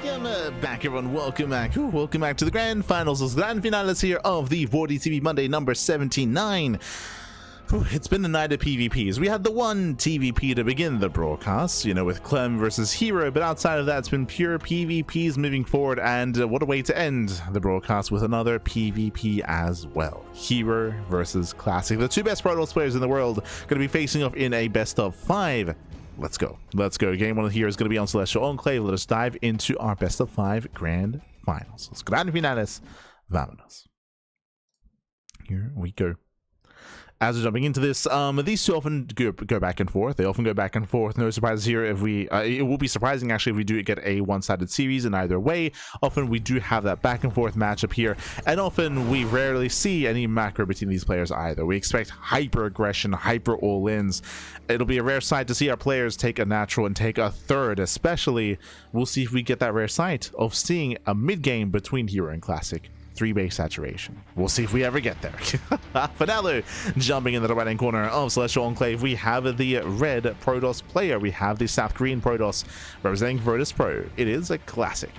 back everyone, welcome back to the grand finals, those grand finales here of the WardiTV Monday number 79. It's been a night of PvPs. We had the one TVP to begin the broadcast, you know, with Clem versus herO, but outside of that, it's been pure PvPs moving forward, and what a way to end the broadcast with another PvP as well. herO versus Classic, the two best Protoss players in the world, going to be facing off in a best of 5. Let's go. Game one here is going to be on Celestial Enclave. Let us dive into our best of 5 grand finals. Let's grand finales. Vámonos. Here we go. As we're jumping into this, these two often go back and forth. They often go back and forth. No surprises here if we... it will be surprising, actually, if we do get a one-sided series in either way. Often we do have that back and forth matchup here. And often we rarely see any macro between these players either. We expect hyper-aggression, hyper-all-ins. It'll be a rare sight to see our players take a natural and take a third, especially. We'll see if we get that rare sight of seeing a mid-game between herO and Classic. 3-base saturation. We'll see if we ever get there. For now though, jumping into the right hand corner of Celestial Enclave, we have the red Protoss player. We have the South Korean Protoss representing Virtus Pro. It is a Classic.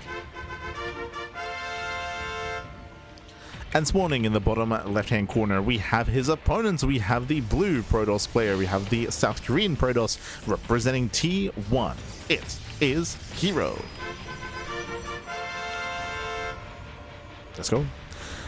And spawning in the bottom left hand corner, we have his opponents. We have the blue Protoss player. We have the South Korean Protoss representing T1. It is herO. Let's go.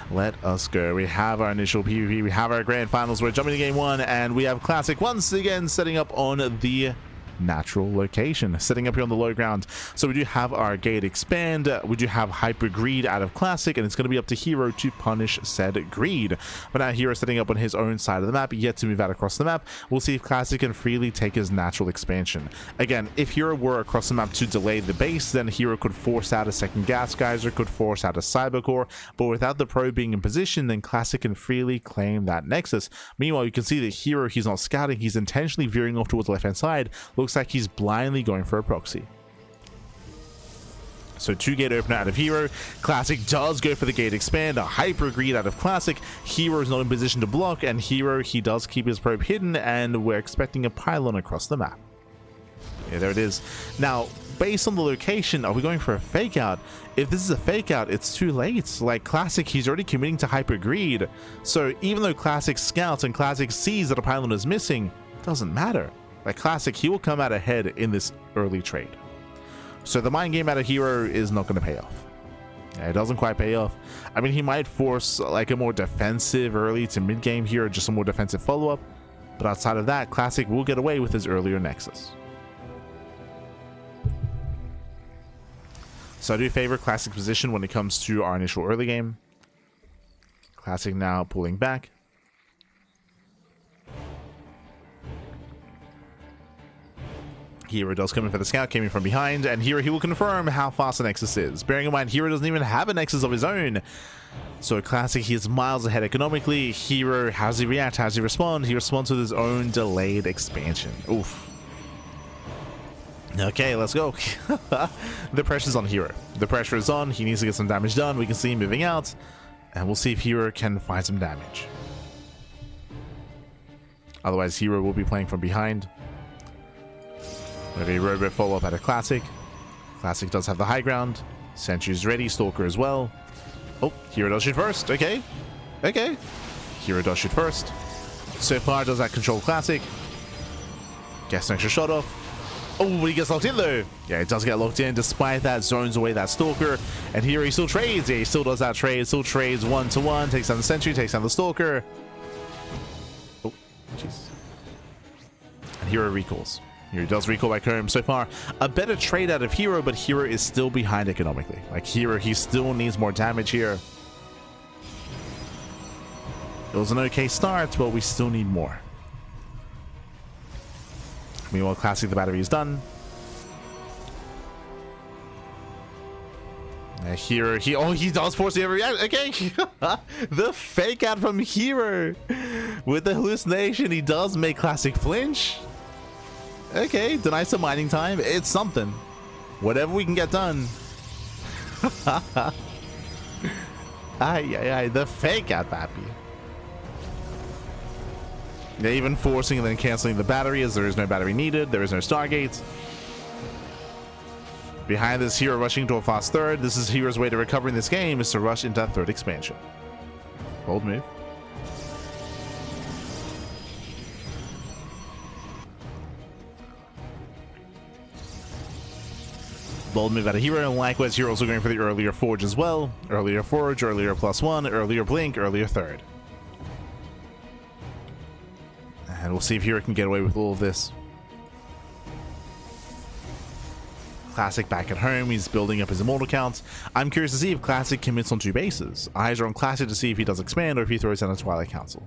Let us go. We have our initial PvP. We have our grand finals. We're jumping to game 1, and we have Classic once again setting up on the natural location, setting up here on the low ground. So we do have our gate expand, we do have hyper greed out of Classic, and it's going to be up to herO to punish said greed. But now herO setting up on his own side of the map, yet to move out across the map. We'll see if Classic can freely take his natural expansion. Again, if herO were across the map to delay the base, then herO could force out a second gas geyser, could force out a cybercore, but without the pro being in position, then Classic can freely claim that nexus. Meanwhile, you can see that herO, he's not scouting, he's intentionally veering off towards the left hand side. Looks like he's blindly going for a proxy. So 2 gate opener out of herO. Classic does go for the gate expand, a hyper greed out of Classic. herO is not in position to block, and herO, he does keep his probe hidden, and we're expecting a pylon across the map. Yeah, there it is. Now, based on the location, are we going for a fake out? If this is a fake out, it's too late. Like Classic, he's already committing to hyper greed. So even though Classic scouts and Classic sees that a pylon is missing, it doesn't matter. Like Classic, he will come out ahead in this early trade. So the mind game out of herO is not going to pay off. Yeah, it doesn't quite pay off. I mean, he might force like a more defensive early to mid game here, just a more defensive follow-up. But outside of that, Classic will get away with his earlier nexus. So I do favor Classic position when it comes to our initial early game. Classic now pulling back. herO does come in for the scout, came in from behind, and herO, he will confirm how fast the nexus is. Bearing in mind, herO doesn't even have a nexus of his own. So Classic, he is miles ahead economically. herO, how does he react? How does he respond? He responds with his own delayed expansion. Oof. Okay, let's go. The pressure's on herO. The pressure is on. He needs to get some damage done. We can see him moving out, and we'll see if herO can find some damage. Otherwise, herO will be playing from behind. Maybe a robot follow-up at a Classic. Classic does have the high ground. Sentry's ready. Stalker as well. Oh, herO does shoot first. Okay. Okay. herO does shoot first. So far, does that control Classic. Gets an extra shot off. Oh, but he gets locked in though. Yeah, he does get locked in. Despite that, zones away that Stalker. And herO, he still trades. Yeah, he still does that trade. Still trades 1-to-1. Takes down the Sentry. Takes down the Stalker. Oh, jeez. And herO recalls. herO does recall back home. So far, a better trade out of herO, but herO is still behind economically. Like herO, he still needs more damage here. It was an okay start, but we still need more. Meanwhile, Classic, the battery is done. herO, he does force the overreact. Okay. The fake out from herO. With the hallucination, he does make Classic flinch. Okay, deny some mining time. It's something. Whatever we can get done. The fake out, Pappy. They're even forcing and then canceling the battery as there is no battery needed. There is no Stargate. Behind this hero rushing to a fast third. This is hero's way to recover in this game, is to rush into that third expansion. Bold move. Bold move out of hero, and likewise heroes are going for the earlier forge as well. Earlier forge, earlier +1, earlier blink, earlier third. And we'll see if hero can get away with all of this. Classic back at home, he's building up his immortal counts. I'm curious to see if Classic commits on 2 bases. Eyes are on Classic to see if he does expand or if he throws down a Twilight Council.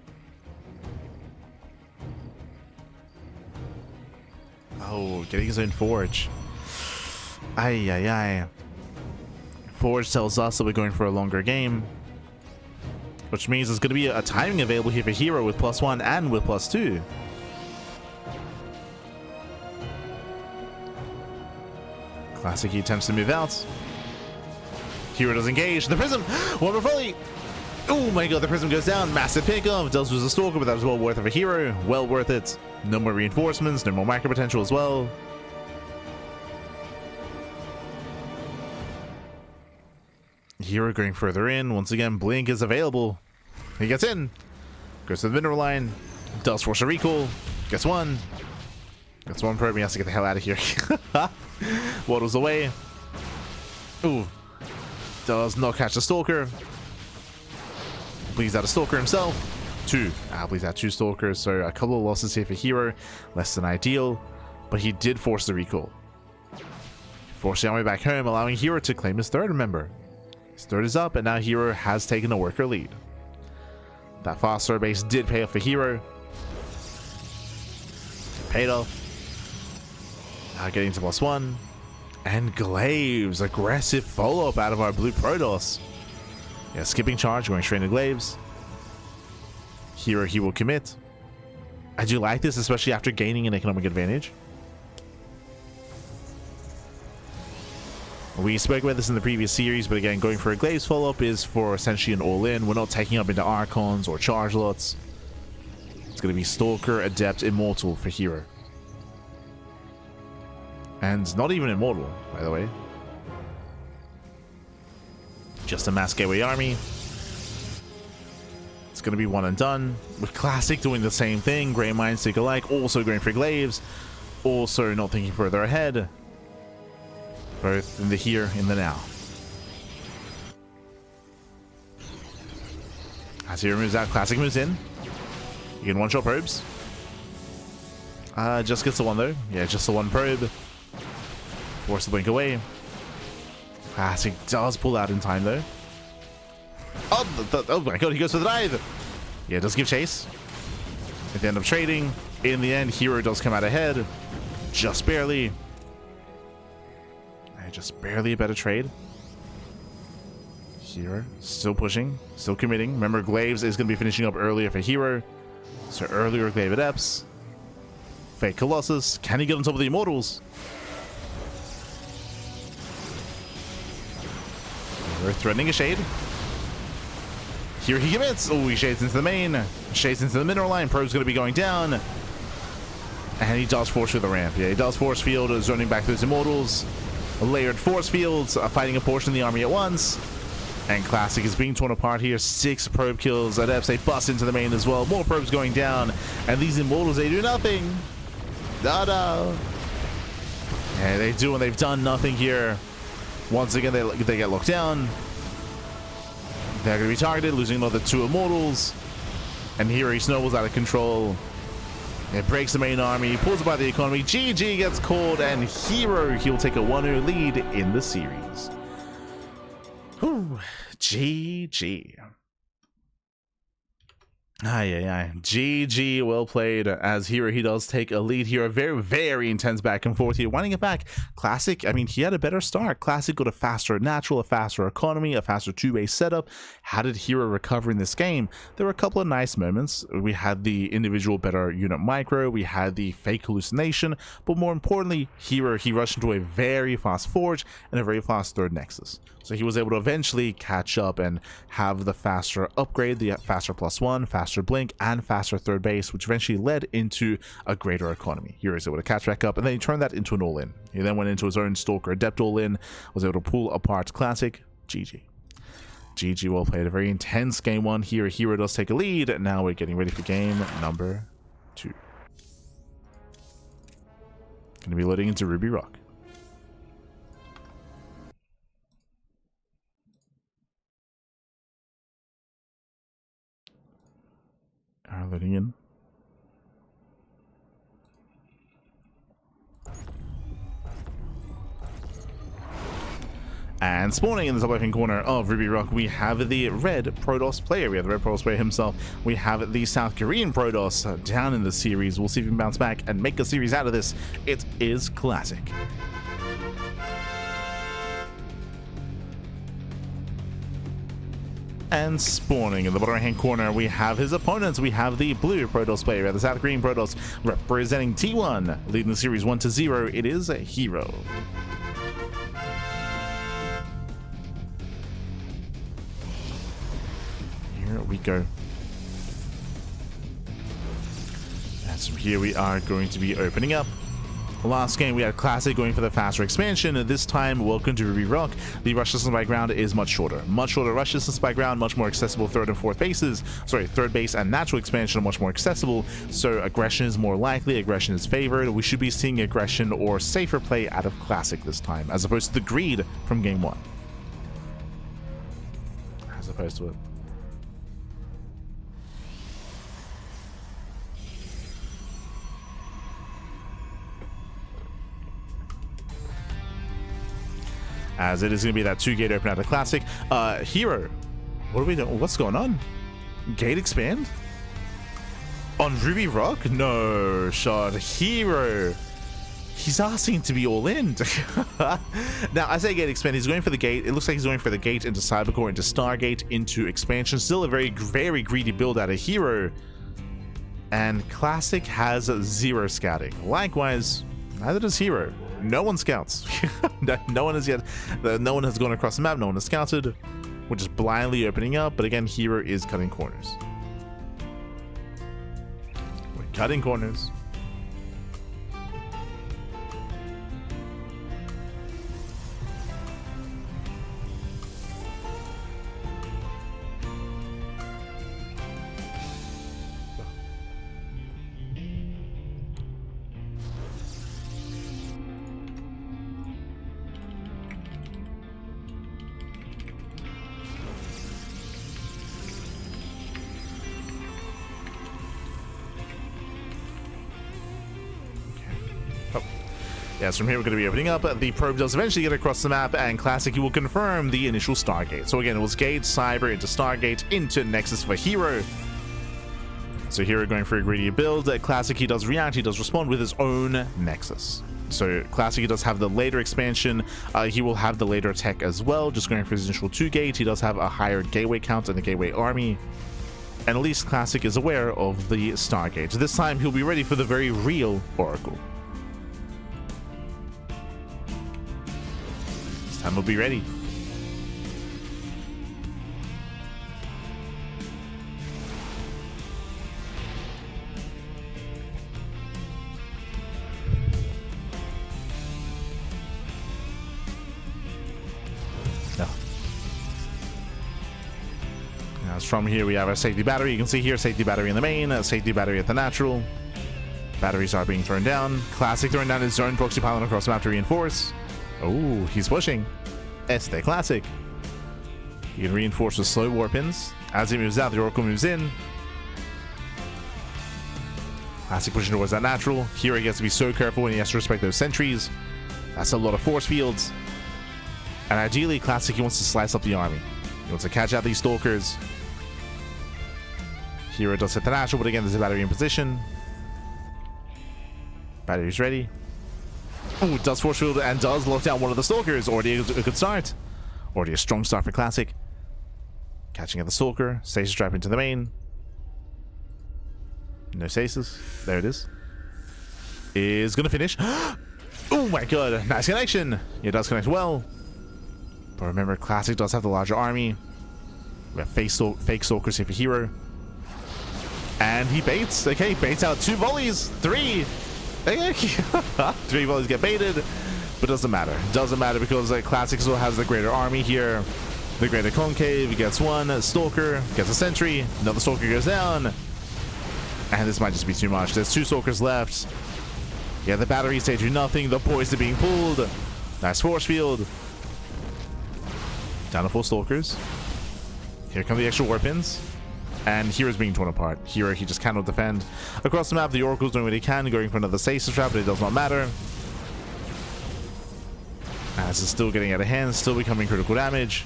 Oh, getting his own forge. Ay, ay, ay. Forge tells us that we're going for a longer game, which means there's going to be a timing available here for hero with +1 and with +2. Classic, he attempts to move out. Hero does engage. The Prism! One more volley! Oh my god, the Prism goes down. Massive pickoff. Does lose a Stalker, but that was well worth it for hero. Well worth it. No more reinforcements, no more micro potential as well. Hero going further in. Once again, Blink is available. He gets in. Goes to the mineral line. Does force a recall. Gets one. Gets one probe. He has to get the hell out of here. Waddles away. Ooh. Does not catch the Stalker. Bleeds out a Stalker himself. 2. Bleeds out 2 Stalkers. So a couple of losses here for hero. Less than ideal. But he did force the recall. Forced the army back home, allowing hero to claim his third, remember. His third is up, and now hero has taken a worker lead. That fast third base did pay off for hero. Paid off. Now getting to +1. And Glaives. Aggressive follow-up out of our blue Protoss. Yeah, skipping charge, going straight into Glaives. Hero, he will commit. I do like this, especially after gaining an economic advantage. We spoke about this in the previous series, but again, going for a Glaives follow-up is for essentially an all-in. We're not taking up into Archons or Charge Lots. It's going to be Stalker, Adept, Immortal for hero. And not even Immortal, by the way. Just a mass gateway army. It's going to be one and done. With Classic doing the same thing. Grey Minds take alike. Also going for Glaives. Also not thinking further ahead. Both in the here, in the now. As hero moves out, Classic moves in. You can one-shot probes. Just gets the one though. Yeah, just the one probe. Force the blink away. Classic does pull out in time though. Oh my god, he goes for the dive. Yeah, does give chase. At the end of trading, in the end, hero does come out ahead. Just barely. Just barely a better trade. Hero still pushing, still committing. Remember, Glaives is going to be finishing up earlier for hero. So earlier Glaive Adepts. Fake Colossus. Can he get on top of the Immortals? We're threatening a shade. Here he commits. Oh, he shades into the main. Shades into the mineral line. Probe's going to be going down. And he does force through the ramp. Yeah, he does force field, zoning back those Immortals. Layered force fields, fighting a portion of the army at once. And Classic is being torn apart here. 6 probe kills. Adepts, they bust into the main as well. More probes going down. And these Immortals, they do nothing. Da-da. Yeah, they do, and they've done nothing here. Once again, they get locked down. They're going to be targeted, losing another 2 Immortals. And here he snowballs out of control. It breaks the main army, pulls it by the economy. GG gets called, and hero, he'll take a 1-0 lead in the series. Whew. GG. Aye. GG, well played. As hero, he does take a lead here. A very, very intense back and forth here. Winding it back. Classic, I mean, he had a better start. Classic got a faster natural, a faster economy, a faster 2-base setup. How did hero recover in this game? There were a couple of nice moments. We had the individual better unit micro. We had the fake hallucination. But more importantly, hero, he rushed into a very fast forge and a very fast third nexus. So he was able to eventually catch up and have the faster upgrade, the faster +1, faster faster blink and faster third base, which eventually led into a greater economy. Hero was able to catch back up, and then he turned that into an all-in. He then went into his own Stalker Adept all-in, was able to pull apart Classic. GG. GG, well played. A very intense game one here. Hero does take a lead, and now we're getting ready for game number 2. Going to be loading into Ruby Rock. Loading in. And spawning in the top left-hand corner of Ruby Rock, we have the red Protoss player. We have the red Protoss player himself. We have the South Korean Protoss down in the series. We'll see if he can bounce back and make a series out of this. It is Classic. And spawning in the bottom right-hand corner, we have his opponents. We have the blue Protoss player. We have the South Korean Protoss representing T1, leading the series 1-0. It is a herO. Here we go. And so here we are going to be opening up. Last game we had Classic going for the faster expansion. This time, welcome to Ruby Rock. The rush distance by ground is much shorter. Much shorter rush distance by ground, much more accessible third and fourth bases. Sorry, third base and natural expansion are much more accessible. So aggression is more likely, aggression is favored. We should be seeing aggression or safer play out of Classic this time, as opposed to the greed from game 1. As opposed to it. As it is going to be that 2-gate open out of Classic. herO, what are we doing? What's going on? Gate expand? On Ruby Rock? No shot. herO. He's asking to be all in. Now, I say gate expand. He's going for the gate. It looks like he's going for the gate into Cybercore, into Stargate, into expansion. Still a very, very greedy build out of herO. And Classic has 0 scouting. Likewise, neither does herO. No one scouts. No one has yet. No one has gone across the map. No one has scouted. We're just blindly opening up. But again, herO is cutting corners. We're cutting corners. Yes, from here we're going to be opening up. The probe does eventually get across the map, and Classic will confirm the initial Stargate. So again, it was Gate, Cyber, into Stargate, into Nexus for herO. So herO going for a greedy build. Classic, he does react, he does respond with his own Nexus. So Classic, he does have the later expansion. He will have the later tech as well, just going for his initial 2-gate. He does have a higher gateway count and the gateway army. And at least Classic is aware of the Stargate. This time, he'll be ready for the very real Oracle. And we'll be ready. No. As from here we have our safety battery. You can see here safety battery in the main, safety battery at the natural. Batteries are being thrown down. Classic throwing down his own proxy pylon across the map to reinforce. Oh, he's pushing. Este Classic. You can reinforce with slow warpins. As he moves out, the Oracle moves in. Classic pushing towards that natural. Here he gets to be so careful when he has to respect those sentries. That's a lot of force fields. And ideally, Classic, he wants to slice up the army. He wants to catch out these stalkers. herO does hit the natural, but again, there's a battery in position. Battery's ready. Ooh, does force field and does lock down one of the stalkers. Already a good start. Already a strong start for Classic. Catching at the stalker. Stasis trap into the main. No stasis. There it is. Is gonna finish. Oh my god. Nice connection. It does connect well. But remember, Classic does have the larger army. We have fake stalkers here for herO. And he baits. Okay, baits out 2 volleys. 3. Okay. 3 volleys get baited. But doesn't matter. Doesn't matter because Classic still has the greater army here. The greater concave gets 1. Stalker gets a sentry. Another Stalker goes down. And this might just be too much. There's 2 Stalkers left. Yeah, the batteries, they do nothing. The boys are being pulled. Nice force field. Down to 4 Stalkers. Here come the extra warpins. And hero's being torn apart. Hero, he just cannot defend. Across the map, the Oracle's doing what he can, going for another stasis trap, but it does not matter. As it's still getting out of hand, still becoming critical damage.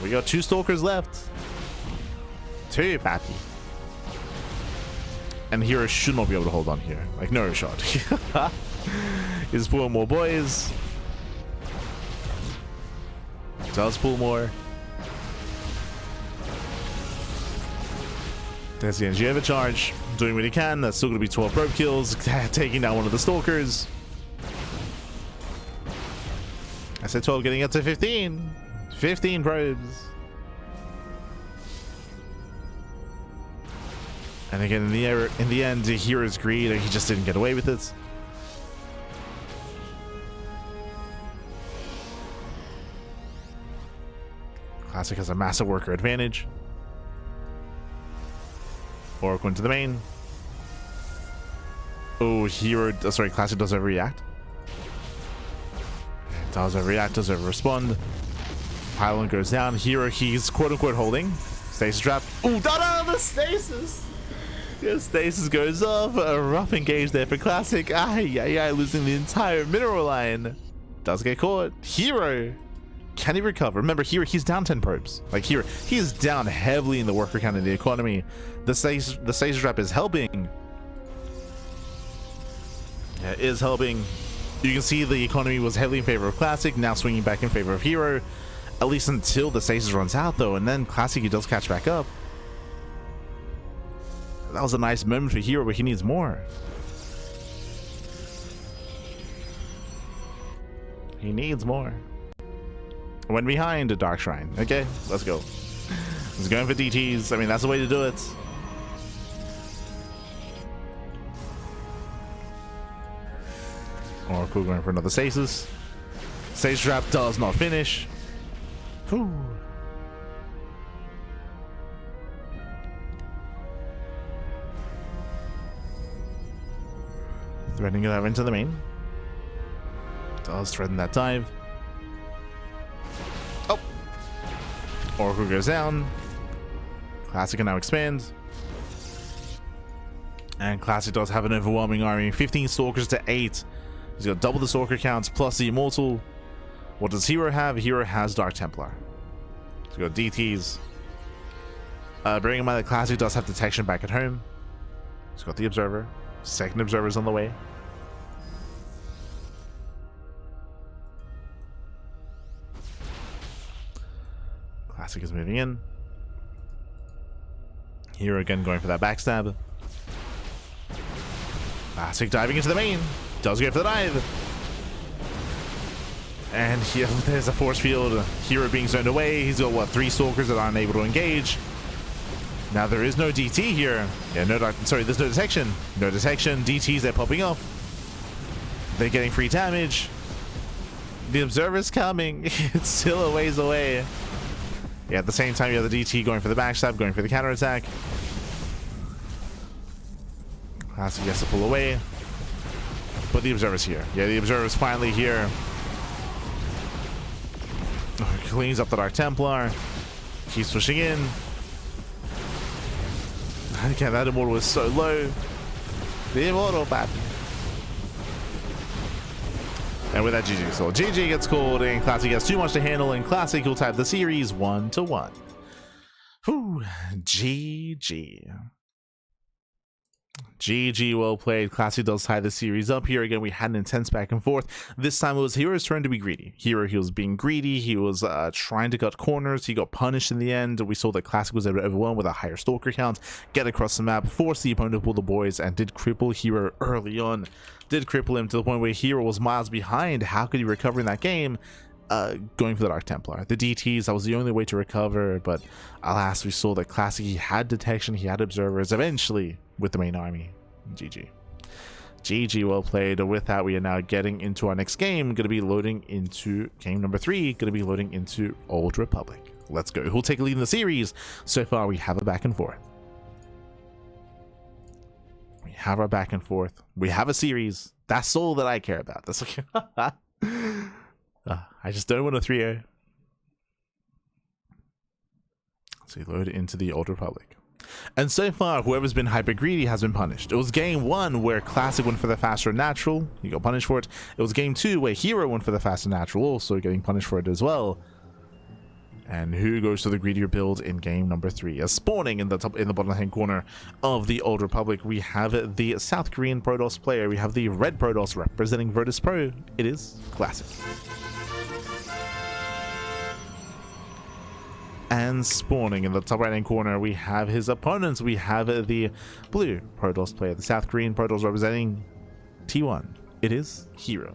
We got 2 Stalkers left. 2, pappy. And Hero should not be able to hold on here. Like, no shot. He's pulling more boys. Does pull more. There's the energy overcharge. Doing what he can. That's still going to be 12 probe kills. Taking down one of the Stalkers. I said 12, getting up to 15. 15 probes. And again, in the end, the Hero's greed. He just didn't get away with it. Classic has a massive worker advantage. Oracle into the main. Oh, Hero. Sorry, Classic does overreact. Does overreact, does over-respond. Pylon goes down. Hero, he's quote-unquote holding. Stasis trap. Ooh, no, the stasis! Yeah, stasis goes off. A rough engage there for Classic. Losing the entire mineral line. Does get caught. Hero. Can he recover? Remember, Hero, he's down 10 probes. Like, Hero, he is down heavily in the worker count in the economy. The stasis trap is helping. Yeah, it is helping. You can see the economy was heavily in favor of Classic, now swinging back in favor of Hero. At least until the stasis runs out, though, and then Classic, he does catch back up. That was a nice moment for Hero, but he needs more. He needs more. Went behind a Dark Shrine. Okay, let's go. He's going for DTs. I mean, that's the way to do it. Oracle going for another stasis. Stasis trap does not finish. Whew. Threading that into the main. Does threaten that dive. Oh! Oracle goes down. Classic can now expand. And Classic does have an overwhelming army. 15 Stalkers to 8. He's got double the Stalker counts plus the Immortal. What does Hero have? Hero has Dark Templar. He's got DTs. Bearing in mind that Classic does have detection back at home. He's got the Observer. Second Observer's on the way. Classic is moving in. Hero again going for that backstab. Classic diving into the main. Does go for the dive. And here, there's a force field. Hero being zoned away. He's got, what, 3 Stalkers that aren't able to engage. Now there is no DT here. Yeah, there's no detection. No detection. DTs, they're popping off. They're getting free damage. The Observer's coming. It's still a ways away. Yeah, at the same time, you have the DT going for the backstab, going for the counterattack. Classic has to pull away. But the Observer's here. Yeah, the Observer's finally here. Cleans up the Dark Templar. Keeps pushing in. Again, that Immortal is so low. The Immortal back. And with that, GG. So GG gets called, and Classic has too much to handle, and Classic will type the series 1-1. Whew. GG. GG, well played. Classic does tie the series up here. Again, we had an intense back and forth. This time it was Hero's turn to be greedy. Hero, he was being greedy. He was trying to cut corners. He got punished in the end. We saw that Classic was able to overwhelm with a higher Stalker count, get across the map, force the opponent to pull the boys, and did cripple Hero early on. Did cripple him to the point where Hero was miles behind. How could he recover in that game? going for the Dark Templar. The DTs, that was the only way to recover, but alas, we saw that Classic, he had detection, he had observers, eventually with the main army. GG. GG, well played. With that, we are now getting into our next game. Going to be loading into game number 3, going to be loading into Old Republic. Let's go. Who'll take a lead in the series? So far, we have a back and forth. We have our back and forth. We have a series. That's all that I care about. That's okay. I just don't want a 3-0. So we load into the Old Republic. And so far, whoever's been hyper greedy has been punished. It was game 1 where Classic went for the faster natural. He got punished for it. It was game 2 where herO went for the faster natural, also getting punished for it as well. And who goes to the greedier build in game number 3? As spawning in the bottom left-hand corner of the Old Republic, we have the South Korean Protoss player. We have the red Protoss representing Virtus Pro. It is Classic. And spawning in the top right-hand corner, we have his opponents. We have the blue Protoss player, the South Korean Protoss representing T1. It is herO.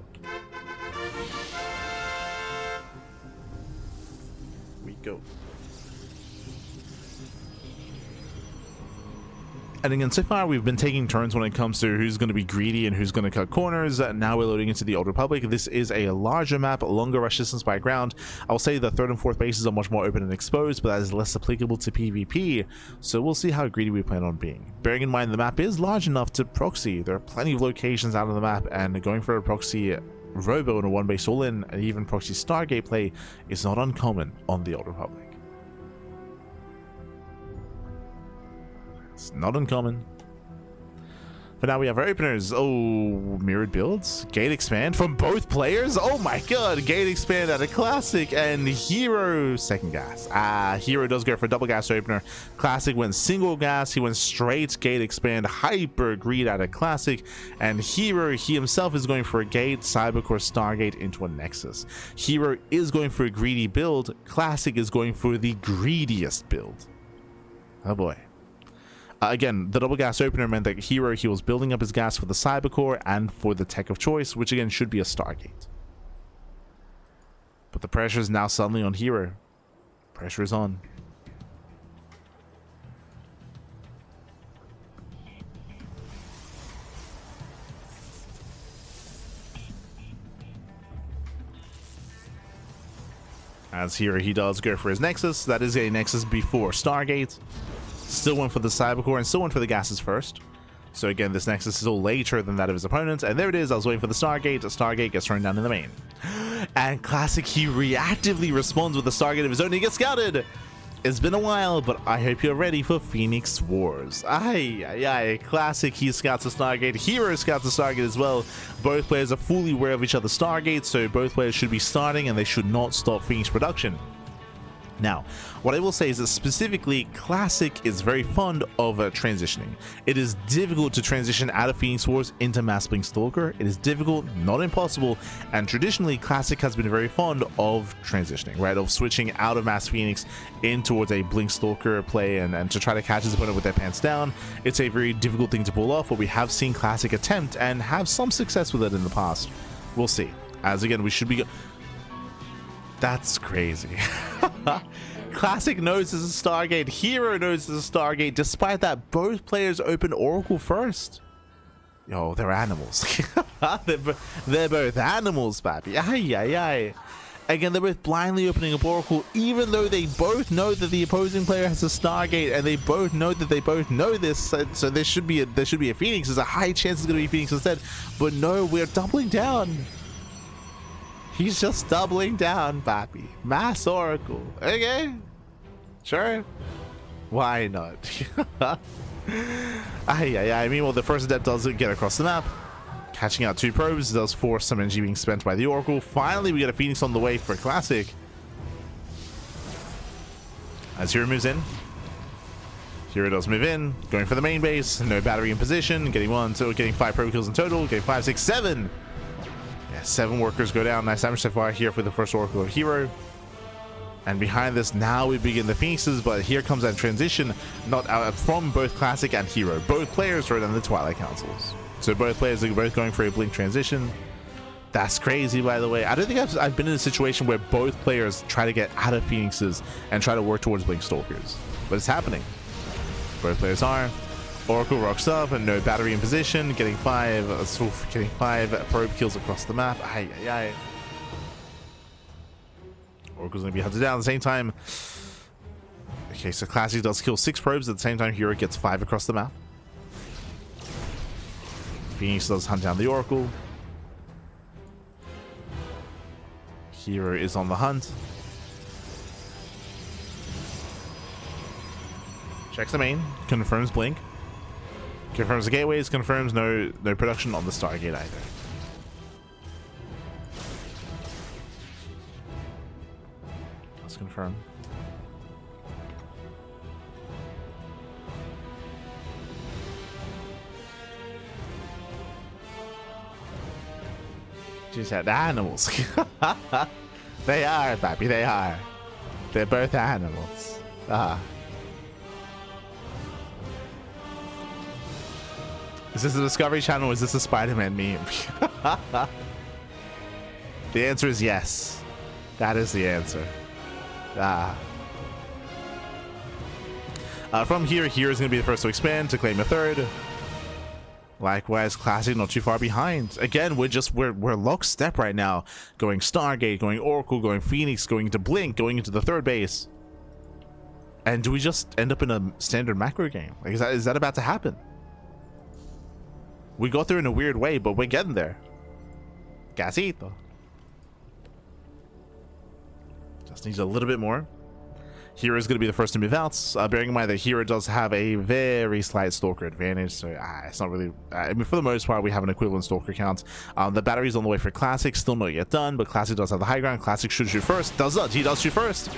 Go. And again, so far we've been taking turns when it comes to who's going to be greedy and who's going to cut corners. Now we're loading into the Old Republic. This is a larger map, longer rush distance by ground. I'll say the 3rd and 4th bases are much more open and exposed, but that is less applicable to PvP. So we'll see how greedy we plan on being. Bearing in mind the map is large enough to proxy. There are plenty of locations out on the map, and going for a proxy Robo and a 1-base all-in, and even proxy Stargate play is not uncommon on the Old Republic. It's not uncommon. But now we have our openers. Oh, mirrored builds. Gate expand from both players. Oh my god. Gate expand at a Classic, and herO second gas. herO does go for a double gas opener. Classic went single gas. He went straight gate expand. Hyper greed at a Classic. And herO, he himself is going for a gate, Cybercore Stargate into a Nexus. herO is going for a greedy build. Classic is going for the greediest build. Oh boy. Again, the double gas opener meant that herO, he was building up his gas for the Cybercore and for the tech of choice, which again should be a Stargate. But the pressure is now suddenly on herO. Pressure is on. As herO, he does go for his Nexus. That is a Nexus before Stargate. Still went for the Cybercore and still went for the gases first. So again, this Nexus is all later than that of his opponent. And there it is. I was waiting for the Stargate. The Stargate gets thrown down in the main. And Classic, he reactively responds with the Stargate of his own. He gets scouted. It's been a while, but I hope you're ready for Phoenix Wars. Classic, he scouts the Stargate. herO scouts the Stargate as well. Both players are fully aware of each other's Stargate, so both players should be starting and they should not stop Phoenix production. Now, what I will say is that specifically, Classic is very fond of transitioning. It is difficult to transition out of Phoenix Wars into Mass Blink Stalker. It is difficult, not impossible, and traditionally, Classic has been very fond of transitioning, right? Of switching out of Mass Phoenix in towards a Blink Stalker play and to try to catch his opponent with their pants down. It's a very difficult thing to pull off, but we have seen Classic attempt and have some success with it in the past. We'll see. As again, we should be... That's crazy. Classic knows there's a Stargate. herO knows there's a Stargate. Despite that, both players open Oracle first. Yo, they're animals. they're both animals, baby. Again, they're both blindly opening up Oracle, even though they both know that the opposing player has a Stargate, and they both know that they both know this. So there should be a Phoenix. There's a high chance it's going to be Phoenix instead. But no, we're doubling down. He's just doubling down, papi. Mass Oracle. Okay. Sure. Why not? Meanwhile, the first adept does get across the map. Catching out 2 probes does force some energy being spent by the Oracle. Finally, we get a Phoenix on the way for Classic. As herO moves in. herO does move in. Going for the main base. No battery in position. Getting 5 probe kills in total. Getting 5, 6, 7. 7 workers go down. Nice damage so far here for the first Oracle of herO. And behind this, now we begin the Phoenixes, but here comes that transition not out from both Classic and herO. Both players are in the Twilight Councils. So both players are both going for a blink transition. That's crazy, by the way. I don't think I've been in a situation where both players try to get out of Phoenixes and try to work towards Blink Stalkers. But it's happening. Both players are. Oracle rocks up and no battery in position, getting five probe kills across the map. Aye, aye, aye. Oracle's gonna be hunted down at the same time. Okay, so Classy does kill 6 probes at the same time herO gets 5 across the map. Phoenix does hunt down the Oracle. herO is on the hunt. Checks the main, confirms Blink. Confirms the gateways, confirms no production on the Stargate either. Let's confirm. She said animals. They are, Pappy, they are. They're both animals. Is this a Discovery Channel or is this a Spider-Man meme? The answer is yes. That is the answer. From here, herO is going to be the first to expand to claim a third. Likewise, Classic not too far behind. Again, we're lockstep right now. Going Stargate, going Oracle, going Phoenix, going into Blink, going into the third base. And do we just end up in a standard macro game? Like, is that about to happen? We got there in a weird way, but we're getting there. Casito. Just needs a little bit more. herO is going to be the first to move out. Bearing in mind that herO does have a very slight Stalker advantage, so it's not really... I mean, for the most part, we have an equivalent Stalker count. The battery's on the way for Classic, still not yet done, but Classic does have the high ground. Classic should shoot first. He does shoot first.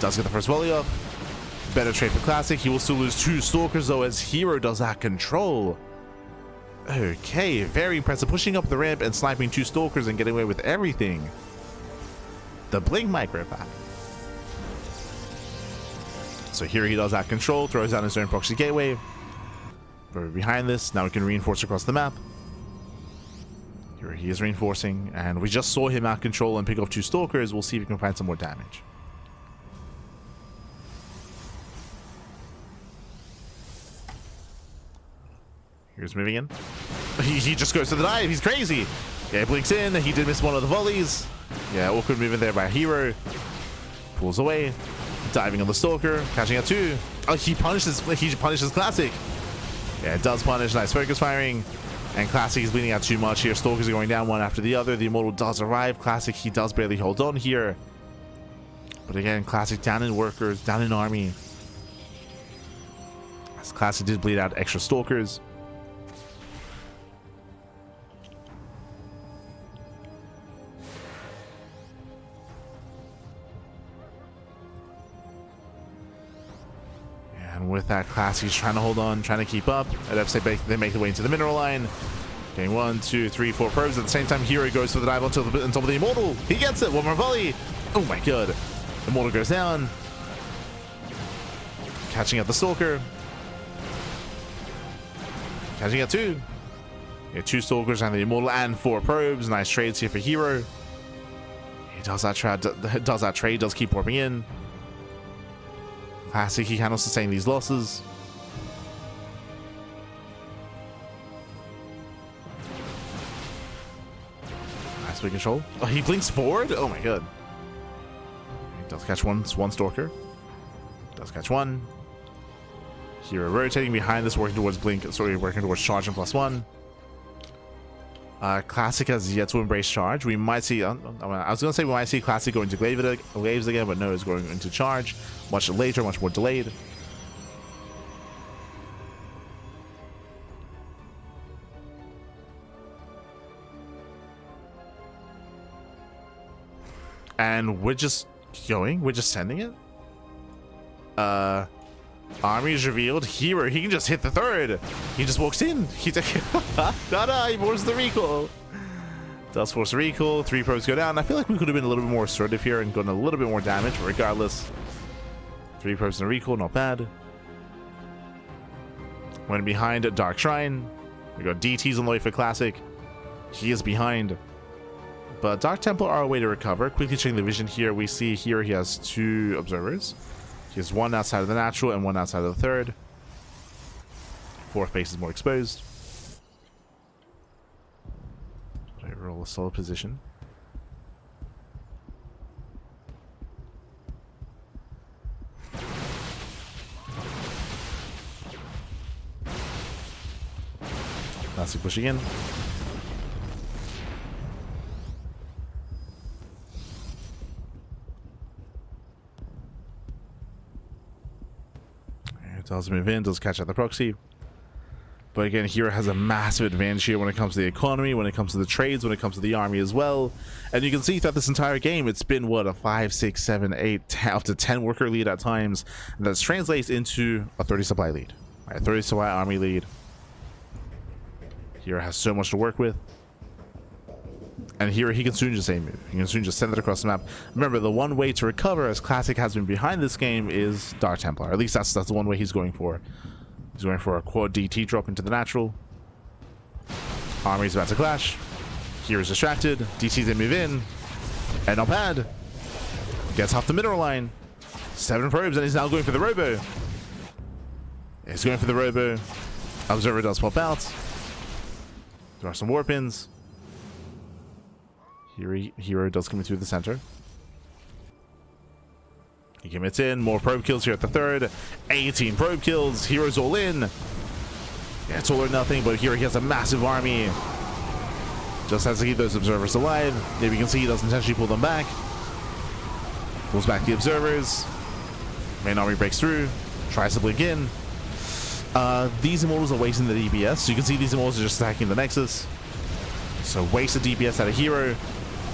Does get the first volley up. Better trade for Classic. He will still lose 2 Stalkers, though, as herO does that control. Okay, very impressive. Pushing up the ramp and sniping 2 Stalkers and getting away with everything. The Blink micro pack. So here he does that control, throws down his own proxy gateway. We're behind this. Now we can reinforce across the map. Here he is reinforcing, and we just saw him out control and pick off 2 Stalkers. We'll see if we can find some more damage. Here's moving in. He just goes to the dive. He's crazy. Yeah, he blinks in. He did miss one of the volleys. Yeah, awkward movement there by herO. Pulls away. Diving on the Stalker. Catching out 2. Oh, he punishes Classic. Yeah, it does punish. Nice focus firing. And Classic is bleeding out too much here. Stalkers are going down one after the other. The Immortal does arrive. Classic, he does barely hold on here. But again, Classic down in workers, down in army. As Classic did bleed out extra Stalkers. And with that, Classy's trying to hold on, trying to keep up. I'd have to say they make their way into the mineral line. Getting 1, 2, 3, 4 probes. At the same time, herO goes for the dive on top of the Immortal. He gets it. 1 more volley. Oh my god. Immortal goes down. Catching out the Stalker. Catching out 2. Yeah, 2 Stalkers and the Immortal and 4 probes. Nice trades here for herO. He does that trade, does keep warping in. Classic, he cannot sustain these losses. Nice big control. Oh, he blinks forward? Oh my god. He does catch one Stalker. Does catch 1. herO rotating behind this, working towards Blink. Sorry, working towards charge and +1. Classic has yet to embrace charge. We might see... I was going to say we might see Classic go into Glaives again, but no, it's going into charge. Much later, much more delayed. And we're just going. We're just sending it. Army is revealed. herO, he can just hit the third. He just walks in. He forces the recall. Does force the recall. 3 probes go down. I feel like we could have been a little bit more assertive here and gotten a little bit more damage, but regardless. 3 probes and a recall, not bad. Went behind Dark Shrine. We got DTs on the way for Classic. He is behind. But Dark Templar are a way to recover. Quickly checking the vision here. We see here he has 2 observers. He has 1 outside of the natural and 1 outside of the 3rd. 4th base is more exposed. Roll a solid position. Classic pushing in. It does move in, does catch out the proxy. But again, herO has a massive advantage here when it comes to the economy, when it comes to the trades, when it comes to the army as well. And you can see throughout this entire game, it's been, what, a 5, 6, 7, 8, up to 10 worker lead at times. And that translates into a 30 supply lead. Right, 30 supply army lead. herO has so much to work with. And here he can soon just move. He can soon just send it across the map. Remember, the one way to recover, as Classic has been behind this game, is Dark Templar. At least that's the one way he's going for. He's going for a quad DT drop into the natural. Army's about to clash. herO's distracted. DT's in move in. And not bad. Gets half the mineral line. 7 probes, and he's now going for the robo. He's going for the robo. Observer does pop out. There are some warp ins. herO does come through the center. He commits in. More probe kills here at the 3rd. 18 probe kills. herO's all in. Yeah, it's all or nothing, but here he has a massive army. Just has to keep those observers alive. There we can see he does intentionally pull them back. Pulls back the observers. Main army breaks through. Tries to blink in. These immortals are wasting the DPS. So you can see these immortals are just attacking the Nexus. So waste the DPS out of herO.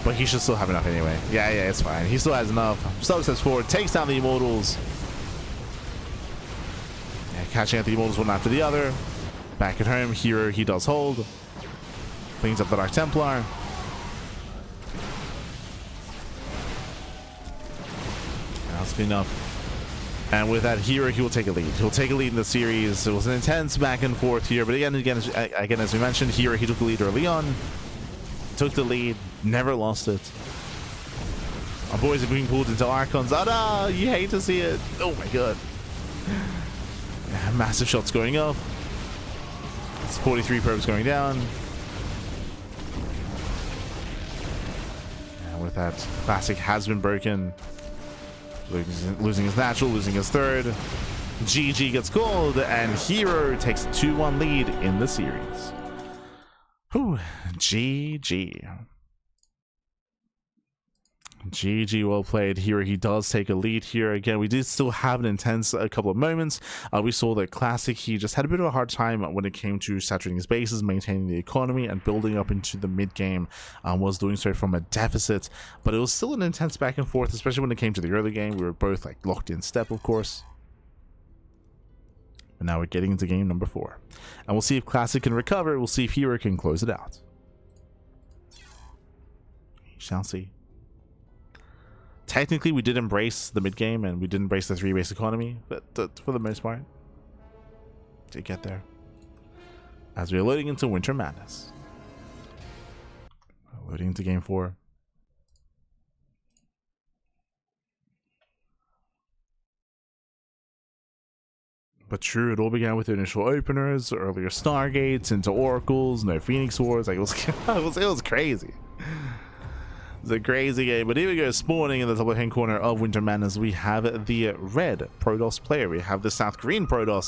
But he should still have enough anyway. Yeah, it's fine. He still has enough. Still steps forward, takes down the Immortals. Yeah, catching out the Immortals one after the other. Back at home, herO, he does hold. Cleans up the Dark Templar. That's clean up. And with that, herO, he will take a lead. He'll take a lead in the series. It was an intense back and forth here. But again, as we mentioned, herO, he took the lead early on. Took the lead, never lost it. Our boys are being pulled into Archons. Oh no, you hate to see it. Oh my god. Yeah, massive shots going up. It's 43 probes going down. And with that, Classic has been broken. Losing his natural, losing his 3rd. GG gets called, and herO takes a 2-1 lead in the series. Whew, GG. GG, well played. Here he does take a lead here. Again, we did still have an intense couple of moments. We saw that Classic, he just had a bit of a hard time when it came to saturating his bases, maintaining the economy, and building up into the mid-game. Was doing so from a deficit, but it was still an intense back and forth, especially when it came to the early game. We were both like locked in step, of course. But now we're getting into game number 4. And we'll see if Classic can recover. We'll see if herO can close it out. We shall see. Technically, we did embrace the mid-game, and we did embrace the 3-base economy, but for the most part, did get there. As we're loading into Winter Madness. Loading into game 4. But true, it all began with the initial openers, earlier Stargates, into Oracles, no Phoenix Wars. Like, it was crazy. It's a crazy game. But here we go, spawning in the top left hand corner of Winter Madness. We have the red Protoss player. We have the South Korean Protoss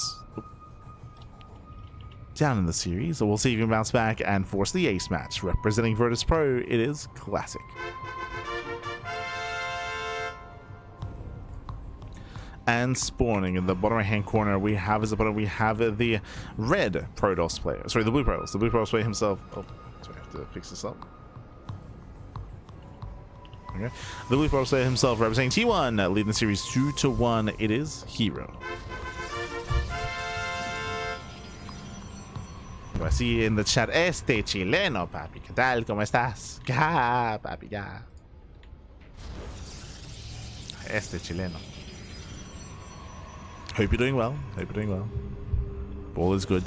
down in the series. So we'll see if he can bounce back and force the ace match. Representing Virtus Pro, it is Classic. And spawning in the bottom right hand corner, we have as opponent, we have the red Protoss player. Sorry, the blue Protoss. The blue Protoss player himself. Oh, sorry, I have to fix this up. Okay. The blue Protoss player himself representing T1, leading the series 2-1. It is herO. I see in the chat, este chileno, papi. ¿Qué tal? ¿Cómo estás? Ga, papi, ga. Este chileno. Hope you're doing well. Hope you're doing well. All is good.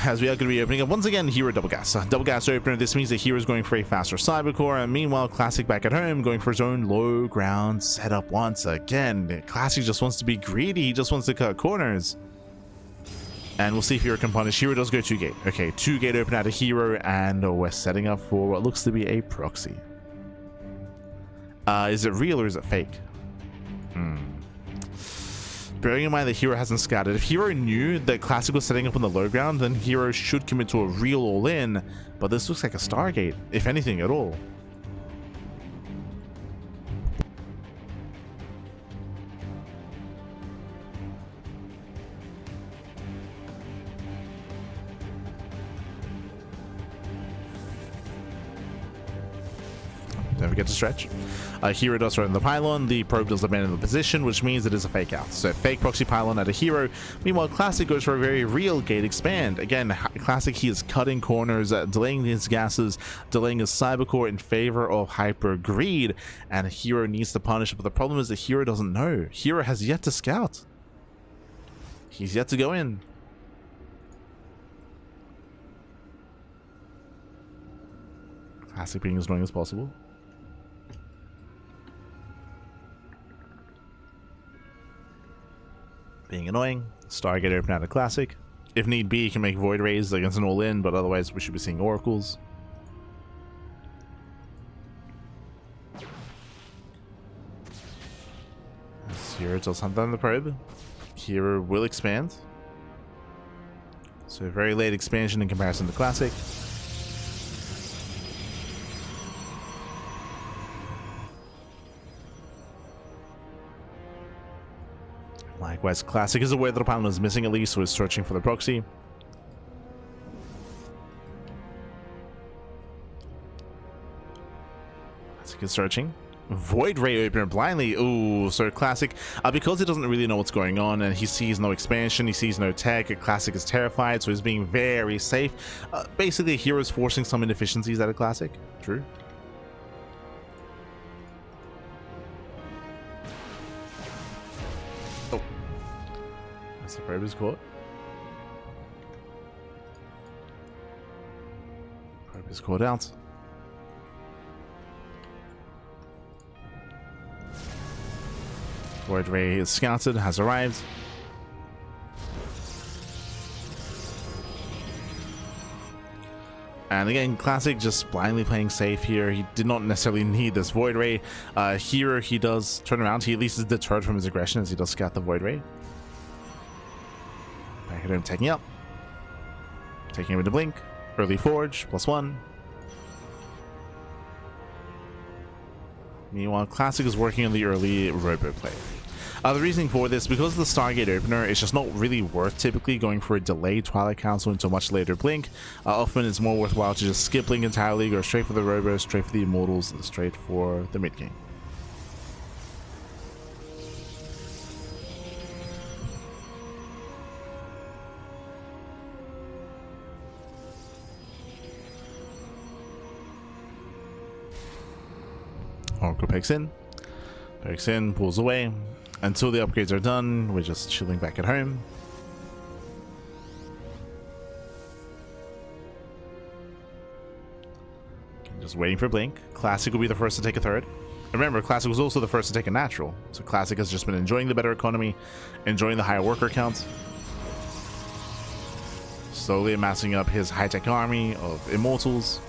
As we are going to be opening up once again herO double gas. Double gas opener. This means that herO is going for a faster cybercore, and meanwhile Classic back at home going for his own low ground setup once again. Classic just wants to be greedy. He just wants to cut corners. And we'll see if herO can punish. herO does go 2-gate. Okay, 2-gate open out of herO, and we're setting up for what looks to be a proxy. Is it real or is it fake? Bearing in mind that herO hasn't scouted, if herO knew that Classic was setting up on the low ground, then herO should commit to a real all-in, but this looks like a Stargate, if anything at all. Don't forget to stretch. herO does run the pylon. The probe does abandon the position, which means it is a fake out. So fake proxy pylon at a herO. Meanwhile, Classic goes for a very real gate expand. Again, Classic, he is cutting corners, delaying his gases, delaying his cybercore in favor of hyper greed, and herO needs to punish. But the problem is that herO doesn't know. herO has yet to scout. He's yet to go in. Classic being as annoying as possible. Being annoying. Stargate open out of Classic. If need be, he can make Void Rays against an all-in, but otherwise we should be seeing Oracles. herO does hunt down the probe. herO will expand. So a very late expansion in comparison to Classic. Likewise, Classic is aware that the pylon is missing at least, so is searching for the proxy. Classic is searching. Void Ray opener blindly. Ooh, so Classic, because he doesn't really know what's going on and he sees no expansion, he sees no tech, Classic is terrified, so he's being very safe. Basically, herO is forcing some inefficiencies out of Classic. True. The probe is caught. Probe is caught out. Void Ray is scouted, has arrived. And again, Classic just blindly playing safe here. He did not necessarily need this Void Ray. Here he does turn around. He at least is deterred from his aggression as he does scout the Void Ray. Back at him, taking up. Taking him with the blink. Early Forge, +1. Meanwhile, Classic is working on the early Robo play. The reasoning for this, because of the Stargate opener, it's just not really worth typically going for a delayed Twilight Council into a much later blink. Often it's more worthwhile to just skip blink entirely, go straight for the Robo, straight for the Immortals, and straight for the mid game. Oracle pokes in, pulls away. Until the upgrades are done, we're just chilling back at home. Just waiting for blink. Classic will be the first to take a third. Remember, Classic was also the first to take a natural. So Classic has just been enjoying the better economy, enjoying the higher worker count. Slowly amassing up his high-tech army of Immortals.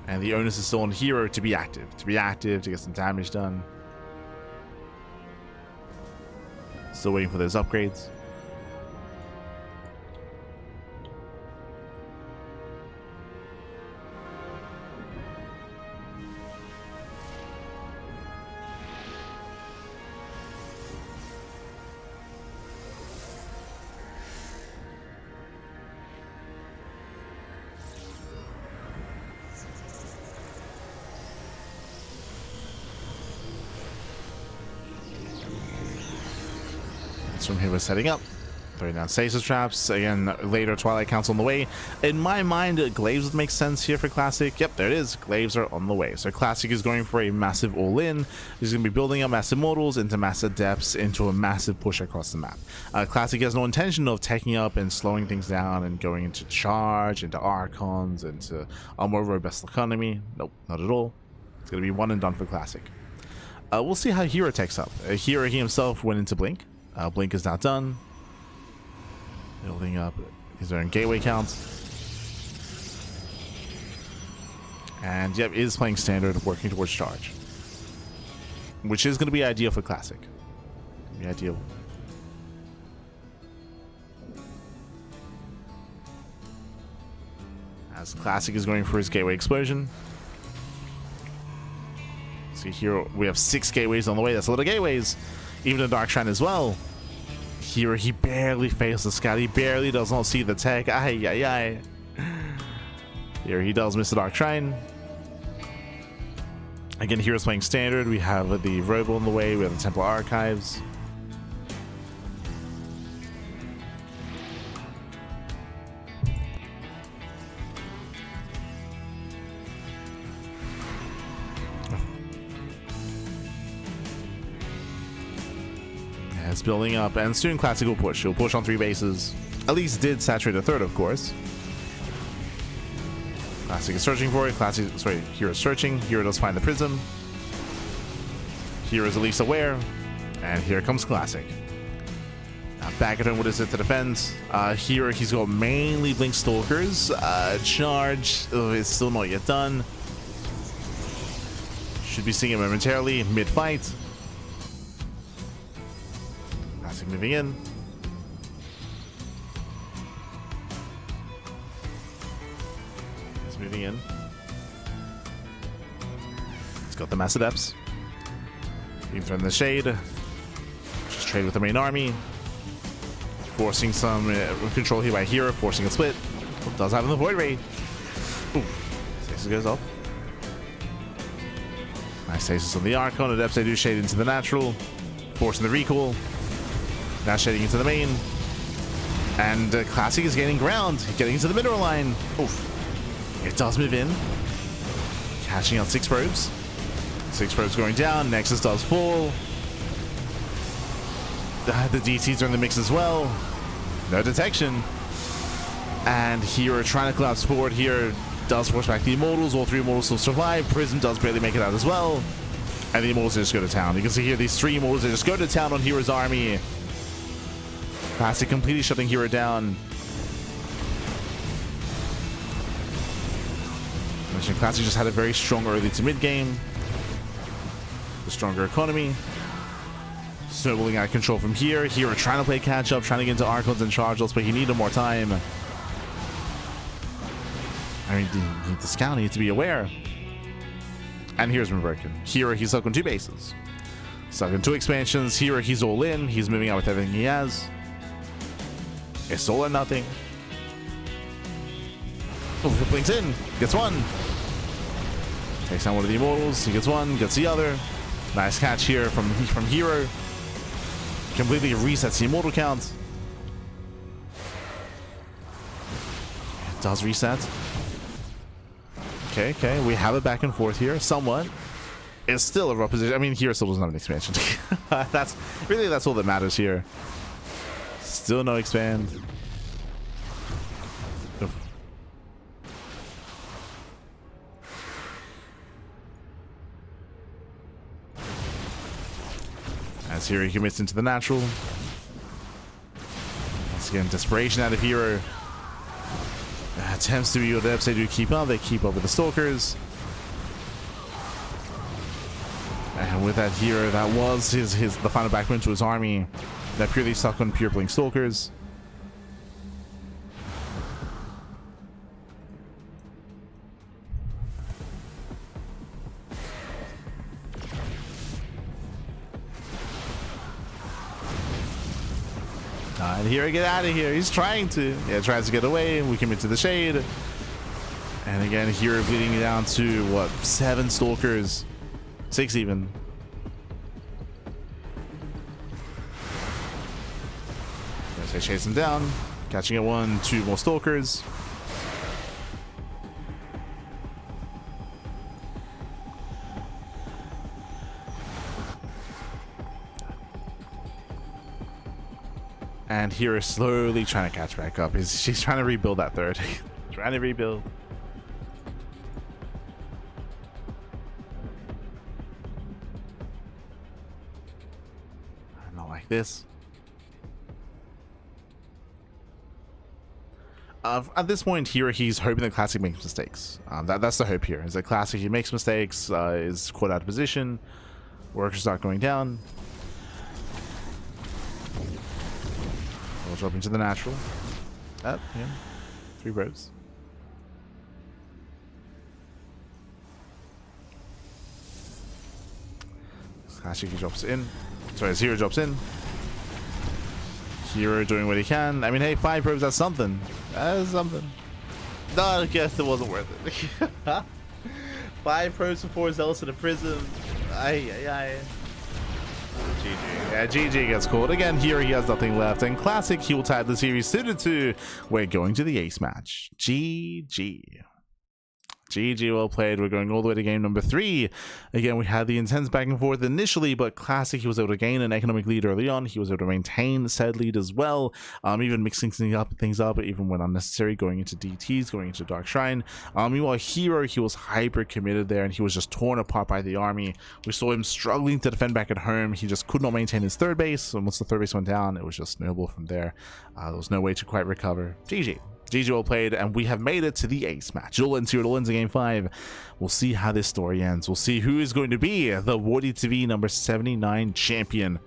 And the onus is still on herO to be active. To get some damage done. Still waiting for those upgrades. From here we're setting up. Throwing down stasis traps. Again, later Twilight Council on the way. In my mind, Glaives would make sense here for Classic. Yep, there it is. Glaives are on the way. So Classic is going for a massive all-in. He's going to be building up massive mortals into massive depths into a massive push across the map. Classic has no intention of taking up and slowing things down and going into charge, into Archons, into a more robust economy. Nope, not at all. It's going to be one and done for Classic. We'll see how herO takes up. herO, he himself went into Blink. Blink is now done. Building up his own gateway count. And yep, is playing standard, working towards charge. Which is going to be ideal for Classic. Be ideal. As Classic is going for his gateway explosion. See here, we have 6 gateways on the way. That's a lot of gateways. Even a Dark Shrine as well. herO, he barely fails the scout. He barely does not see the tech. Ay, ay, ay. Here he does miss the Dark Shrine. Again, hero's playing standard. We have the Robo on the way. We have the Templar Archives. It's building up, and soon Classic will push. He'll push on 3 bases. At least did saturate a third, of course. Classic is searching for it. hero's searching. herO does find the prism. herO is at least aware. And here comes Classic. Now back at him, what is it to defend? herO, he's got mainly Blink Stalkers. Charge is still not yet done. Should be seeing it momentarily mid-fight. Classic moving in. He's moving in. He's got the Mass Adepts. Being thrown in the shade. Just trade with the main army. Forcing some control here by herO, forcing a split. Does have the Void Ray. Ooh. Stasis goes off. Nice stasis on the Archon. Adepts, they do shade into the natural. Forcing the recall. Now shading into the main. And Classic is gaining ground. Getting into the mineral line. Oof. It does move in. Catching out 6 probes. 6 probes going down. Nexus does fall. The DTs are in the mix as well. No detection. And herO trying to collapse forward here. Does force back the Immortals. All 3 Immortals still survive. Prism does barely make it out as well. And the Immortals just go to town. You can see here these 3 Immortals, they just go to town on herO's army. Classic completely shutting herO down. Classic just had a very strong early to mid game. The stronger economy. Snowballing out of control from here. herO trying to play catch up, trying to get into Archons and charges, but he needed more time. I mean, the scout needs to be aware. And here's been broken. herO, he's stuck on 2 bases. Stuck in 2 expansions. herO, he's all in. He's moving out with everything he has. It's all or nothing. Oh, he blinks in. Gets 1. Takes down one of the Immortals. He gets 1. Gets the other. Nice catch here from herO. Completely resets the Immortal count. It does reset. Okay. We have it back and forth here, somewhat. It's still a rough position. I mean, herO still doesn't have an expansion. That's all that matters here. Still no expand. Oof. As herO commits into the natural. Once again, desperation out of herO. Attempts to be with Adepts, they do keep up. They keep up with the Stalkers. And with that herO, that was the final backbone to his army. That purely stuck on pure Blink Stalkers. And herO, get out of here. He's trying to. Yeah, tries to get away. We commit to the shade. And again, herO bleeding down to, what, 7 Stalkers. 6 even. chase him down, catching it 1, 2 more stalkers. And here is slowly trying to catch back up. She's trying to rebuild that third. Trying to rebuild. Not like this. At this point here, he's hoping that Classic makes mistakes. That's the hope here. Is that Classic, he makes mistakes, is caught out of position, workers start going down. We'll drop into the natural. Yeah. 3 bros. Classic, he drops in. Sorry, herO drops in. herO doing what he can. I mean, hey, 5 probes, that's something. That's something. No, I guess it wasn't worth it. 5 probes for 4 zealots to the prism. GG. Yeah, GG gets called. Again, here he has nothing left. And Classic, he will tie the series 2-2. We're going to the ace match. GG. GG, well played. We're going all the way to game number 3. Again, we had the intense back and forth initially, but Classic, he was able to gain an economic lead early on. He was able to maintain said lead as well, even mixing things up even when unnecessary, going into DTs, going into Dark Shrine. Meanwhile, herO, he was hyper committed there, and he was just torn apart by the army. We saw him struggling to defend back at home. He just could not maintain his third base, and once the third base went down, it was just snowball from there. There was no way to quite recover. GG. GG, well played, and we have made it to the ace match. It all ends here, it all ends in game 5. We'll see how this story ends. We'll see who is going to be the WardiTV number 79 champion.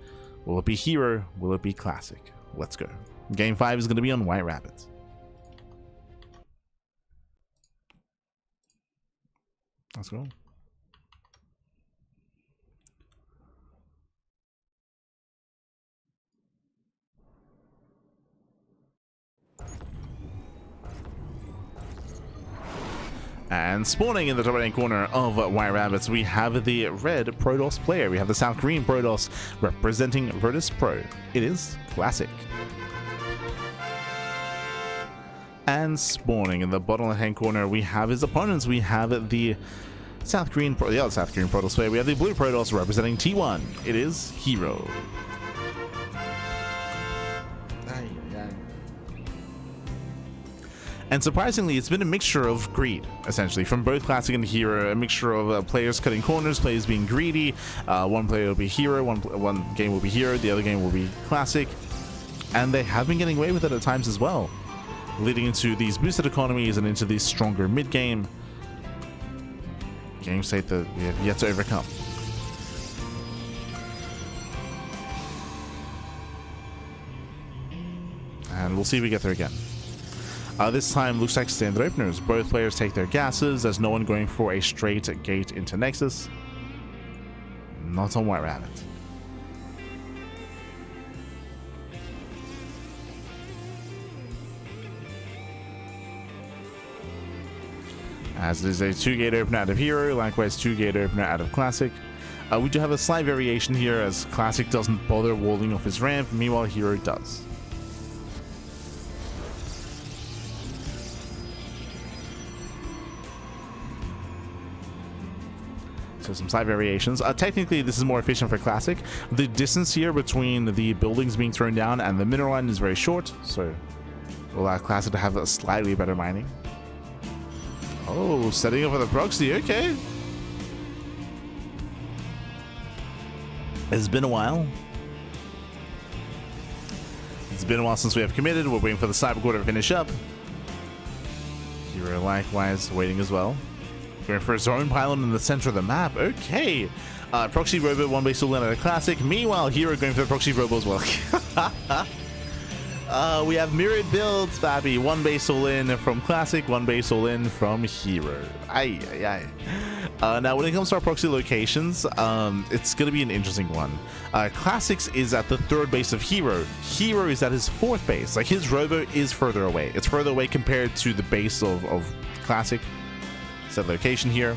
Will it be herO? Will it be Classic? Let's go. Game 5 is going to be on White Rabbit. Let's go. And spawning in the top right corner of White Rabbits, we have the red Protoss player. We have the South Green Protoss representing Virtus Pro. It is Classic. And spawning in the bottom left-hand corner, we have his opponents. We have the South Green Protoss player. We have the blue Protoss representing T1. It is herO. And surprisingly, it's been a mixture of greed, essentially, from both Classic and herO. A mixture of players cutting corners, players being greedy. One player will be herO, one game will be herO, the other game will be Classic. And they have been getting away with it at times as well, leading into these boosted economies and into these stronger mid-game game state that we have yet to overcome. And we'll see if we get there again. This time looks like standard openers. Both players take their gases. There's no one going for a straight gate into Nexus. Not on White Rabbit. As it is a 2-gate opener out of herO, likewise 2-gate opener out of Classic. We do have a slight variation here, as Classic doesn't bother walling off his ramp, meanwhile herO does. So some slight variations. Technically, this is more efficient for Classic. The distance here between the buildings being thrown down and the mineral line is very short, so will allow Classic to have a slightly better mining. Oh, setting up with a proxy. Okay. It's been a while. It's been a while since we have committed. We're waiting for the Cyber Quarter to finish up. herO likewise waiting as well. Going for his own pylon in the center of the map. Okay. Proxy Robo, one base all in at a Classic. Meanwhile, herO going for the Proxy Robo as well. We have mirrored builds, Babby. One base all in from Classic, one base all in from herO. Aye, aye, aye. Now, when it comes to our proxy locations, it's going to be an interesting one. Classics is at the 3rd base of herO. herO is at his 4th base. Like, his Robo is further away. It's further away compared to the base of Classic. Set location here.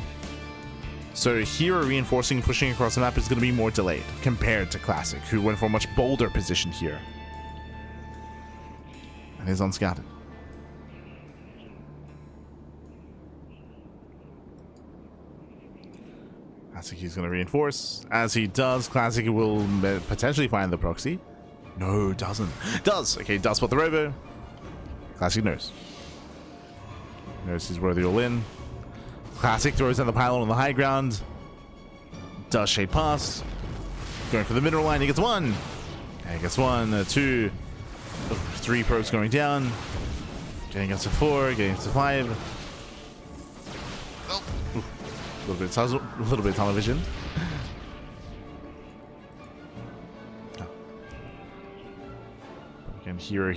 So herO reinforcing, pushing across the map is going to be more delayed compared to Classic, who went for a much bolder position here. and is unscouted. Classic, he's going to reinforce. As he does, Classic will potentially find the proxy. No, doesn't. Does. Okay, does spot the robo. Classic knows. Knows he's worthy all in. Classic throws down the pylon on the high ground. Does shade past. Going for the mineral line. He gets one. And he gets one, two, three probes going down. Getting up to 4, getting up to 5. Oh. A little bit of tunnel vision. But again, here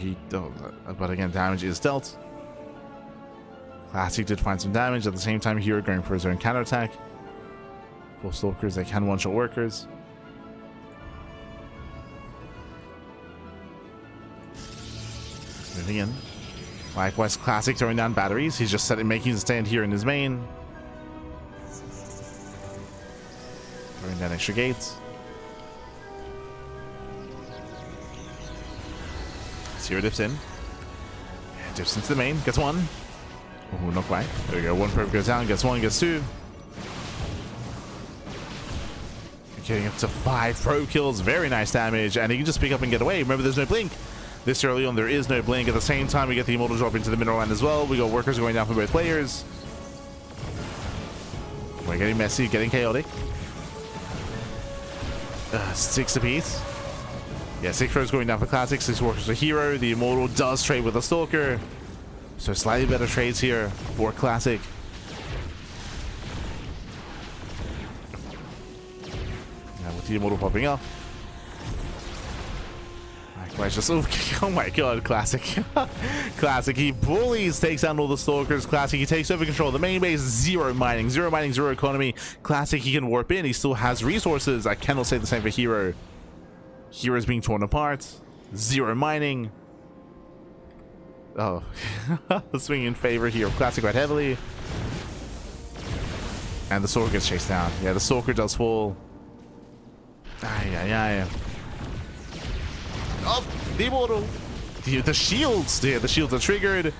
but again, damage is dealt. Classic did find some damage. At the same time, here going for his own counterattack. Full stalkers, they can one-shot workers. Moving in. Likewise, Classic throwing down batteries. He's just making a stand here in his main. Throwing down extra gates. Zero dips in. Dips into the main. Gets one. Oh, not quite. There we go. One probe goes down. Gets one. Gets two. Getting up to 5 probe kills. Very nice damage. And he can just pick up and get away. Remember, there's no blink. This early on, there is no blink. At the same time, we get the immortal drop into the mineral line as well. We got workers going down for both players. We're getting messy, getting chaotic. 6 apiece. Yeah, 6 pros going down for Classic, 6 workers for herO. The immortal does trade with a stalker. So slightly better trades here for Classic. Now with the immortal popping up. Just, oh my god, Classic. Classic, he bullies, takes down all the stalkers. Classic, he takes over control of the main base. Zero mining, zero economy. Classic, he can warp in, he still has resources. I cannot say the same for herO. herO's being torn apart. Zero mining. Oh, the swing in favor here of Classic quite heavily. And the stalker gets chased down. Yeah, the stalker does fall. Ay. Oh, the immortal. The shields. Yeah, the shields are triggered.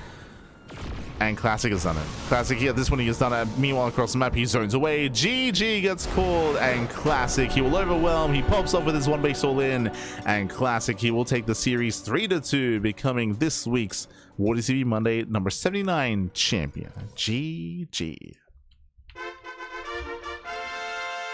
And Classic has done it. Classic here, this one he has done it. Meanwhile, across the map, he zones away. GG gets called. And Classic, he will overwhelm. He pops up with his one base all in. And Classic, he will take the series 3-2, becoming this week's WardiTV Monday number 79 champion. GG.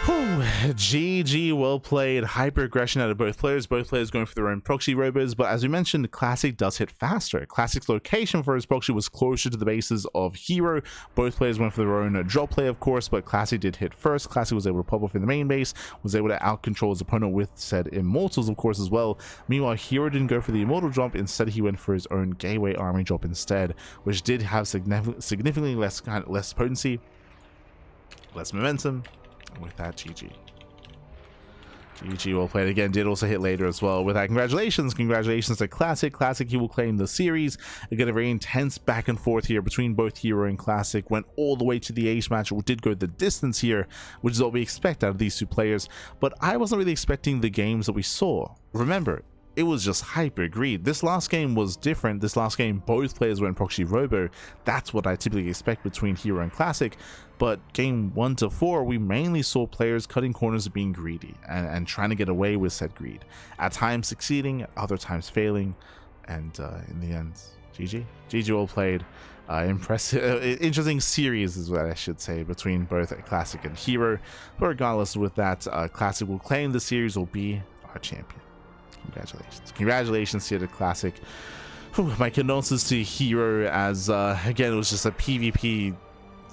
Whew. GG, well played. Hyper aggression out of both players going for their own proxy robos, but as we mentioned, Classic does hit faster. Classic's location for his proxy was closer to the bases of herO. Both players went for their own drop play, of course, but Classic did hit first. Classic was able to pop off in the main base, was able to out control his opponent with said immortals, of course, as well. Meanwhile, herO didn't go for the immortal drop. Instead, he went for his own gateway army drop instead, which did have significantly less potency, less momentum. With that, GG, well played again. Did also hit later as well. With that, congratulations to Classic. He will claim the series. Again, a very intense back and forth here between both herO and Classic. Went all the way to the ace match. Did go the distance here, which is what we expect out of these two players. But I wasn't really expecting the games that we saw. Remember, it was just hyper greed. This last game was different. This last game, both players went proxy robo. That's what I typically expect between herO and Classic. But game 1 to 4, we mainly saw players cutting corners and being greedy and trying to get away with said greed. At times succeeding, at other times failing. And in the end, GG well played. Impressive, interesting series is what I should say between both Classic and herO. But regardless, with that, Classic will claim the series, will be our champion. Congratulations here to Classic. Whew, my condolences to herO, as again, it was just a PvP,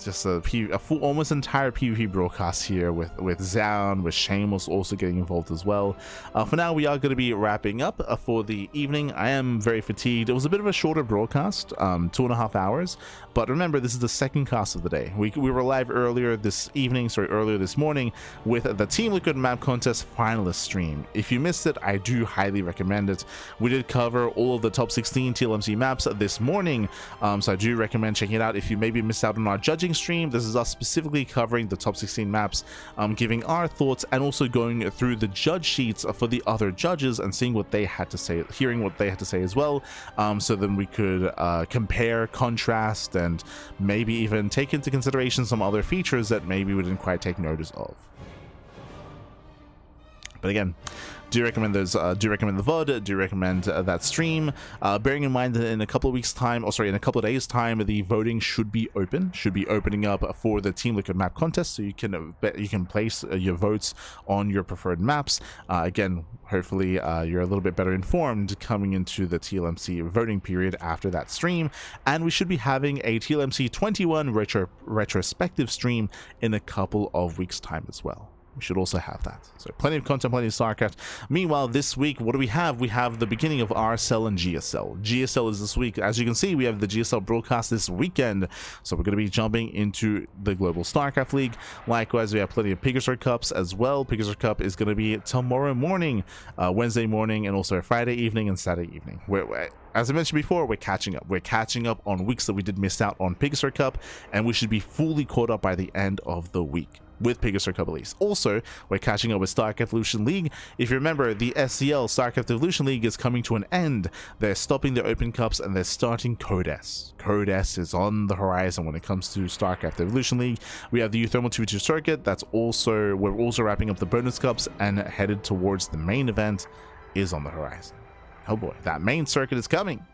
just a full, almost entire PvP broadcast here with Zound, with Shameless also getting involved as well. For now, we are going to be wrapping up for the evening. I am very fatigued. It was a bit of a shorter broadcast, 2.5 hours, but remember, this is the second cast of the day. We were live earlier this morning with the Team Liquid map contest finalist stream. If you missed it, I do highly recommend it. We did cover all of the top 16 TLMC maps this morning, so I do recommend checking it out if you maybe missed out on our judging voting stream. This is us specifically covering the top 16 maps, giving our thoughts, and also going through the judge sheets for the other judges and seeing what they had to say, hearing what they had to say as well, so then we could compare, contrast, and maybe even take into consideration some other features that maybe we didn't quite take notice of. But again, do recommend those. Do recommend the VOD. Do recommend that stream. Bearing in mind that in a couple of weeks' time, in a couple of days' time, the voting should be opening up for the Team Liquid map contest, so you can place your votes on your preferred maps. Again, hopefully you're a little bit better informed coming into the TLMC voting period after that stream, and we should be having a TLMC 21 retrospective stream in a couple of weeks' time as well. We should also have that. So plenty of content, plenty of StarCraft. Meanwhile, this week, what do we have? We have the beginning of RSL and GSL. GSL is this week. As you can see, we have the GSL broadcast this weekend. So we're going to be jumping into the Global StarCraft League. Likewise, we have plenty of Pegasus Cups as well. Pegasus Cup is going to be tomorrow morning, Wednesday morning, and also Friday evening and Saturday evening. As I mentioned before, we're catching up. We're catching up on weeks that we did miss out on Pegasus Cup, and we should be fully caught up by the end of the week with Pegasus Cup at least. Also, we're catching up with StarCraft Evolution League. If you remember, the SCL StarCraft Evolution League is coming to an end. They're stopping their Open Cups and they're starting Code S. Code S is on the horizon when it comes to StarCraft Evolution League. We have the Thermal 2v2 circuit. We're also wrapping up the bonus cups and headed towards the main event is on the horizon. Oh boy, that main circuit is coming.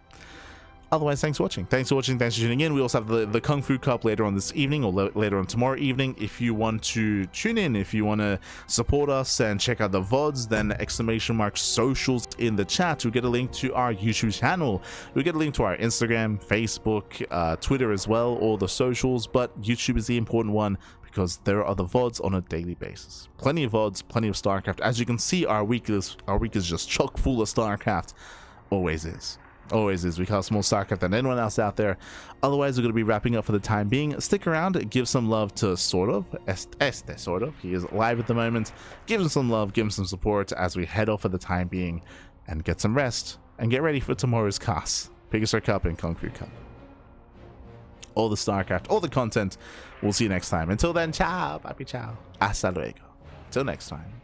Otherwise, thanks for watching. Thanks for tuning in. We also have the Kung Fu Cup later on this evening, or later on tomorrow evening. If you want to tune in, if you want to support us and check out the VODs, then !socials in the chat. You'll get a link to our YouTube channel. You'll get a link to our Instagram, Facebook, Twitter as well, all the socials, but YouTube is the important one, because there are the VODs on a daily basis. Plenty of VODs, plenty of StarCraft. As you can see, our week is just chock full of StarCraft. Always is. Always is. We cast more StarCraft than anyone else out there. Otherwise, we're going to be wrapping up for the time being. Stick around, give some love to Sort of. He is live at the moment. Give him some love, give him some support as we head off for the time being and get some rest and get ready for tomorrow's cast. Pegasus Cup and Kung Fu Cup. All the StarCraft, all the content. We'll see you next time. Until then, ciao, papi, ciao. Hasta luego. Till next time.